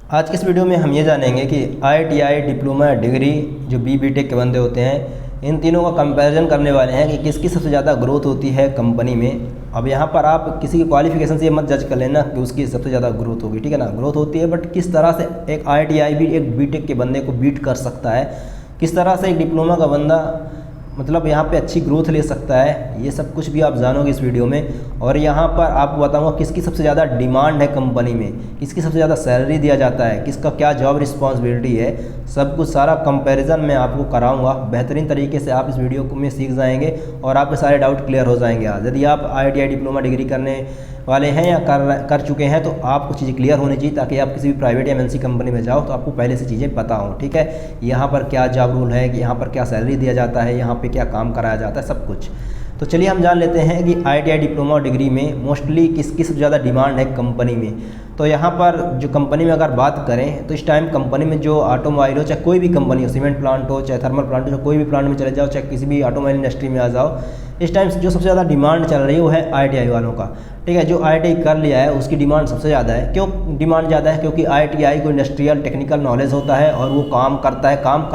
आज के इस वीडियो में हम ये जानेंगे कि ITI डिप्लोमा डिग्री जो BTech के बंदे होते हैं, इन तीनों का कंपैरिजन करने वाले हैं कि किसकी सबसे ज़्यादा ग्रोथ होती है कंपनी में। अब यहाँ पर आप किसी की क्वालिफिकेशन से ये मत जज कर लेना कि उसकी सबसे ज़्यादा ग्रोथ होगी, ठीक है ना। ग्रोथ होती है, बट किस तरह से एक ITI भी एक BTech के बंदे को बीट कर सकता है, किस तरह से एक डिप्लोमा का बंदा मतलब यहाँ पे अच्छी ग्रोथ ले सकता है, ये सब कुछ भी आप जानोगे इस वीडियो में। और यहाँ पर आपको बताऊँगा किसकी सबसे ज़्यादा डिमांड है कंपनी में, किसकी सबसे ज़्यादा सैलरी दिया जाता है, किसका क्या जॉब रिस्पॉन्सिबिलिटी है, सब कुछ सारा कंपैरिजन मैं आपको कराऊंगा। बेहतरीन तरीके से आप इस वीडियो को में सीख जाएंगे और आपके सारे डाउट क्लियर हो जाएंगे। आज यदि आप ITI डिप्लोमा डिग्री करने वाले हैं या कर चुके हैं तो आपको चीज़ें क्लियर होनी चाहिए, ताकि आप किसी भी प्राइवेट या MNC कंपनी में जाओ तो आपको पहले से चीज़ें पता हों, ठीक है। यहाँ पर क्या जॉब रूल है, कि यहाँ पर क्या सैलरी दिया जाता है, यहाँ पे क्या काम कराया जाता है, सब कुछ। तो चलिए हम जान लेते हैं कि ITI डिप्लोमा डिग्री में मोस्टली किसकी सबसे ज़्यादा डिमांड है कंपनी में। तो यहाँ पर जो कंपनी में अगर बात करें तो इस टाइम कंपनी में जो ऑटोमोबाइल हो, चाहे कोई भी कंपनी हो, सीमेंट प्लांट हो, चाहे थर्मल प्लांट हो, कोई भी प्लांट में चले जाओ, चाहे किसी भी ऑटोमोबाइल इंडस्ट्री में आ जाओ, इस टाइम जो सबसे ज़्यादा डिमांड चल रही है वो है ITI वालों का, ठीक है। जो ITI कर लिया है उसकी डिमांड सबसे ज़्यादा है। क्यों डिमांड ज़्यादा है? क्योंकि ITI को इंडस्ट्रियल टेक्निकल नॉलेज होता है और वो काम करता है, काम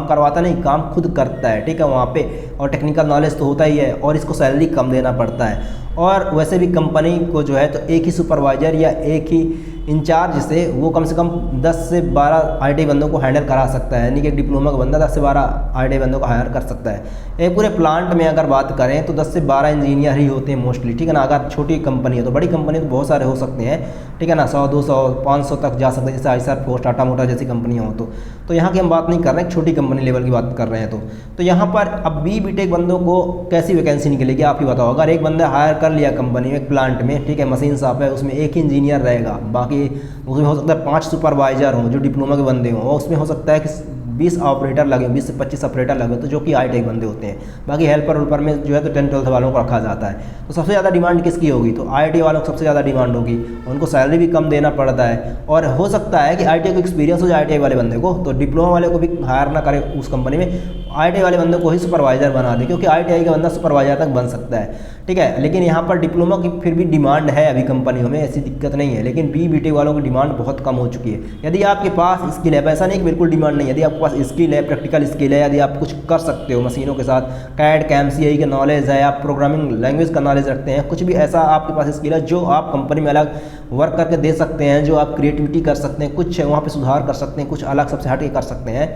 करवाता नहीं, काम खुद करता है, ठीक है, वहाँ पे। और टेक्निकल नॉलेज तो होता ही है, और इसको सैलरी कम देना पड़ता है। और वैसे भी कंपनी को जो है तो एक ही सुपरवाइज़र या एक ही इंचार्ज से वो कम 10 से 12 ITI बंदों को हैंडल करा सकता है। यानी कि एक डिप्लोमा का बंदा 10 से 12 ITI बंदों को हायर कर सकता है। एक पूरे प्लांट में अगर बात करें तो 10 से 12 इंजीनियर ही होते हैं मोस्टली, ठीक है ना। अगर छोटी कंपनी है तो, बड़ी कंपनी तो बहुत सारे हो सकते हैं, ठीक है ना, 100, 200, 500 तक जा सकते हैं, जैसे आइसर फोर्स, टाटा मोटर जैसी कंपनियाँ हो। तो यहाँ की हम बात नहीं कर रहे हैं, छोटी कंपनी लेवल की बात कर रहे हैं। तो यहाँ पर अब BTech बंदों को कैसी वैकेंसी निकलेगी आप ही बताओ। अगर एक बंदा हायर कर लिया कंपनी में, एक प्लांट में, ठीक है, मशीन शॉप है, उसमें एक ही इंजीनियर रहेगा, बाकी उसमें हो सकता है 5 सुपरवाइजर हों जो डिप्लोमा के बंदे हों, और उसमें हो सकता है कि 20 ऑपरेटर लगे, 20 से 25 ऑपरेटर लगे, तो जो कि ITI बंदे होते हैं। बाकी हेल्पर में जो है तो 10-12 वालों को रखा जाता है। तो सबसे ज़्यादा डिमांड किसकी होगी? तो ITI वालों को सबसे ज़्यादा डिमांड होगी। उनको सैलरी भी कम देना पड़ता है, और हो सकता है कि ITI को एक्सपीरियंस हो जाए ITI वाले बंदे को, तो डिप्लोमा वाले को भी हायर ना करे उस कंपनी में, ITI वाले बंदे को ही सुपरवाइज़र बना दे, क्योंकि ITI का बंदा सुपरवाइज़र तक बन सकता है, ठीक है। लेकिन यहाँ पर डिप्लोमा की फिर भी डिमांड है अभी कंपनियों में, ऐसी दिक्कत नहीं है। लेकिन BTech वालों की डिमांड बहुत कम हो चुकी है। यदि आपके पास स्किल है, ऐसा नहीं कि बिल्कुल डिमांड नहीं है, यदि आपके पास स्किल है, प्रैक्टिकल स्किल है, यदि आप कुछ कर सकते हो मशीनों के साथ, CAD CAM CAE का नॉलेज है, आप प्रोग्रामिंग लैंग्वेज का नॉलेज रखते हैं, कुछ भी ऐसा आपके पास स्किल है जो आप कंपनी में अलग वर्क करके दे सकते हैं, जो आप क्रिएटिविटी कर सकते हैं, कुछ वहाँ पे सुधार कर सकते हैं, कुछ अलग सबसे हट के कर सकते हैं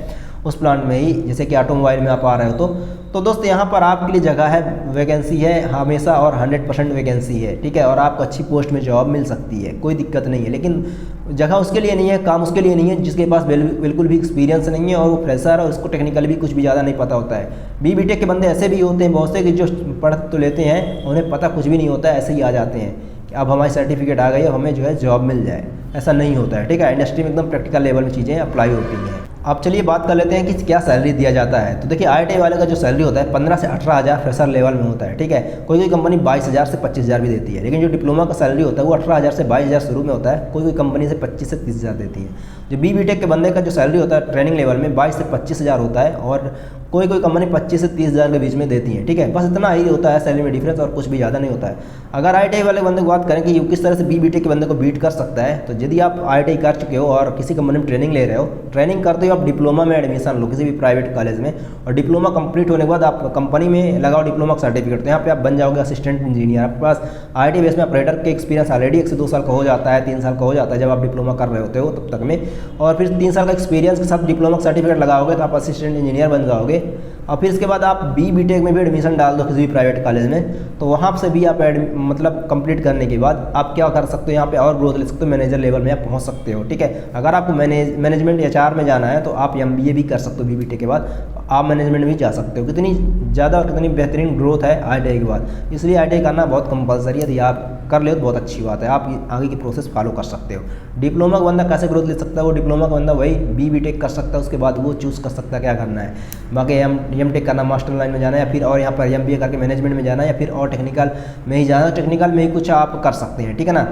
उस प्लांट में ही, जैसे कि ऑटोमोबाइल में आप आ रहे हो तो दोस्त यहाँ पर आपके लिए जगह है, वैकेंसी है हमेशा, और 100% वैकेंसी है, ठीक है। और आपको अच्छी पोस्ट में जॉब मिल सकती है, कोई दिक्कत नहीं है। लेकिन जगह उसके लिए नहीं है, काम उसके लिए नहीं है जिसके पास बिल्कुल भी एक्सपीरियंस नहीं है और वो फ्रेशर है, उसको टेक्निकली भी कुछ भी ज़्यादा नहीं पता होता है। BTech के बंदे ऐसे भी होते हैं बहुत से कि जो पढ़ तो लेते हैं, उन्हें पता कुछ भी नहीं होता है, ऐसे ही आ जाते हैं कि अब हमारी सर्टिफिकेट आ गई है, हमें जो है जॉब मिल जाए। ऐसा नहीं होता है, ठीक है। इंडस्ट्री में एकदम प्रैक्टिकल लेवल में चीज़ें अप्लाई होती हैं। अब चलिए बात कर लेते हैं कि क्या सैलरी दिया जाता है। तो देखिए ITI वाले का जो सैलरी होता है 15 से 18 हज़ार फ्रेशर लेवल में होता है, ठीक है। कोई कंपनी 22,000 से 25,000 भी देती है, लेकिन जो डिप्लोमा का सैलरी होता है वो 18,000 से 22,000 शुरू में होता है। कोई कंपनी से 25 से 30,000 देती है। जो BTech के बंदे का जो सैलरी होता है ट्रेनिंग लेवल में 22 से 25,000 होता है, और कोई कंपनी 25 से 30,000 के बीच में देती है, ठीक है। बस इतना ही होता है सैलरी में डिफरेंस, और कुछ भी ज़्यादा नहीं होता है। अगर ITI वाले बंदे को बात करें कि किस तरह से BTech के बंदे को बीट कर सकता है, तो यदि आप ITI कर चुके हो और किसी कंपनी में ट्रेनिंग ले रहे हो, ट्रेनिंग करते हो आप डिप्लोमा में एडमिशन लो किसी भी प्राइवेट कॉलेज में, और डिप्लोमा कंप्लीट होने के बाद आप कंपनी में लगाओ डिप्लोमा का सर्टिफिकेट, तो यहाँ पे आप बन जाओगे असिस्टेंट इंजीनियर। आपके पास ITI बेस में ऑपरेटर के एक्सपीरियंस ऑलरेडी 1 से 2 साल का हो जाता है, 3 साल का हो जाता है जब आप डिप्लोमा कर रहे होते हो तब तक में, और फिर 3 साल का एक्सपीरियंस के साथ डिप्लोमा का सर्टिफिकेट लगाओगे तो आप असिस्टेंट इंजीनियर बन जाओगे। और फिर इसके बाद आप BTech में भी एडमिशन डाल दो किसी भी प्राइवेट कॉलेज में, तो वहाँ से भी आप मतलब कंप्लीट करने के बाद आप क्या कर सकते हो, यहाँ पे और ग्रोथ ले सकते हो, मैनेजर लेवल में आप पहुँच सकते हो, ठीक है। अगर आपको मैनेजमेंट HR में जाना है तो आप MBA भी कर सकते हो BTech के बाद, आप मैनेजमेंट भी जा सकते हो। कितनी ज़्यादा और कितनी बेहतरीन ग्रोथ है ITI के बाद, इसलिए ITI करना बहुत कंपलसरी है। यदि आप कर ले तो बहुत अच्छी बात है, आप आगे की प्रोसेस फॉलो कर सकते हो। डिप्लोमा का बंदा कैसे ग्रोथ ले सकता है? वो डिप्लोमा का बंदा वही BTech कर सकता है, उसके बाद वो चूज़ कर सकता है क्या करना है। बाकी MTech करना, मास्टर लाइन में जाना है, या फिर और यहाँ पर MBA करके मैनेजमेंट में जाना है, या फिर और टेक्निकल में ही जाना है, टेक्निकल में ही कुछ आप कर सकते हैं, ठीक है ना।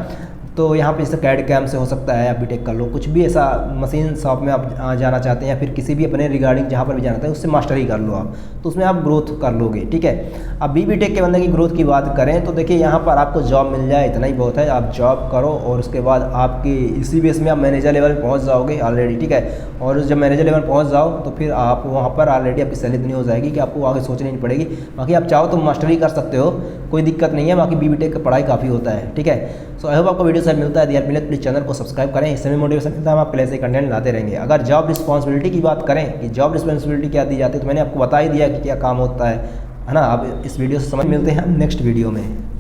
तो यहाँ पे जैसे कैड कैम से हो सकता है, आप बीटेक कर लो, कुछ भी ऐसा मशीन शॉप में आप जाना चाहते हैं या फिर किसी भी अपने रिगार्डिंग जहाँ पर भी जाना चाहते हैं उससे मास्टरी कर लो आप, तो उसमें आप ग्रोथ कर लोगे, ठीक है। अब बीटेक के बंदे की ग्रोथ की बात करें तो देखिए यहाँ पर आपको जॉब मिल जाए इतना ही बहुत है, आप जॉब करो और उसके बाद आपकी इसी बेस में आप मैनेजर लेवल पर पहुँच जाओगे ऑलरेडी, ठीक है। और जब मैनेजर लेवल पहुँच जाओ तो फिर आप वहाँ पर ऑलरेडी आपकी सैलरी इतनी हो जाएगी कि आपको आगे सोचनी नहीं पड़ेगी। बाकी आप चाहो तो मास्टरी कर सकते हो, कोई दिक्कत नहीं है, बाकी बीटेक का पढ़ाई काफ़ी होता है, ठीक है। सो आई होप आपको वीडियो से मिलता है, दिया मिले प्लीज़ चैनल को सब्सक्राइब करें, इससे भी मोटिवेशन मिलता है, हम आपके लिए ऐसे कंटेंट लाते रहेंगे। अगर जॉब रिस्पॉन्सिबिलिटी की बात करें कि जॉब रिस्पॉन्सिबिलिटी क्या दी जाती है, तो मैंने आपको बता ही दिया कि क्या काम होता है ना। अब इस वीडियो से समझ मिलते हैं नेक्स्ट वीडियो में।